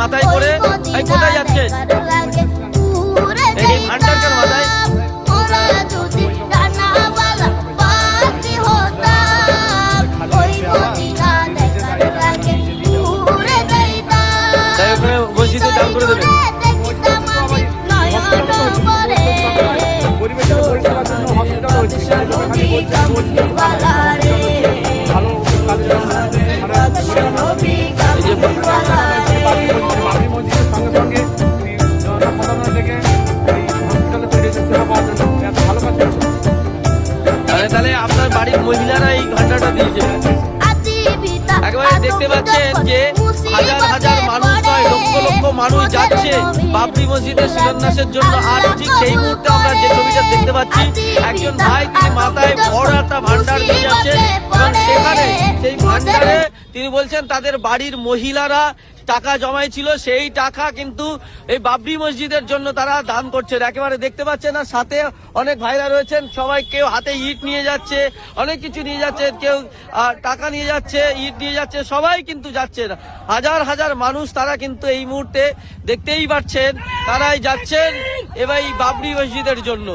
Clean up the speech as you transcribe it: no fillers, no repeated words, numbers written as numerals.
মাথায় করে কোথায় যাচ্ছেন? এই ভান্ডার কেন মাথায়? তাই ওখানে মসজিদে দান করে দেবেন। তাহলে আপনার বাড়ির মহিলারা এই ঘন্টাটা দিয়েছে। একেবারে দেখতে পাচ্ছেন যে হাজার হাজার মানুষ নয়, লক্ষ লক্ষ মানুষ যাচ্ছে বাবরি মসজিদের শিলান্যাসের জন্য। আর ঠিক সেই মুহূর্তে আমরা যে ছবিটা দেখতে পাচ্ছি, একজন ভাই তিনি মাথায় বড় একটা ভান্ডার নিয়ে যাচ্ছেন এবং সেখানে সেই ভান্ডারে তিনি বলছেন তাদের বাড়ির মহিলারা টাকা জমাইছিল, সেই টাকা কিন্তু এই বাবরি মসজিদের জন্য তারা দান করছেন। একেবারে দেখতে পাচ্ছেন, আর সাথে অনেক ভাইরা রয়েছেন, সবাই কেউ হাতে ইট নিয়ে যাচ্ছে, অনেক কিছু নিয়ে যাচ্ছে, কেউ টাকা নিয়ে যাচ্ছে, ইট নিয়ে যাচ্ছে, সবাই কিন্তু যাচ্ছেন। হাজার হাজার মানুষ তারা কিন্তু এই মুহূর্তে দেখতেই পাচ্ছেন তারাই যাচ্ছেন এবার এই বাবরি মসজিদের জন্য।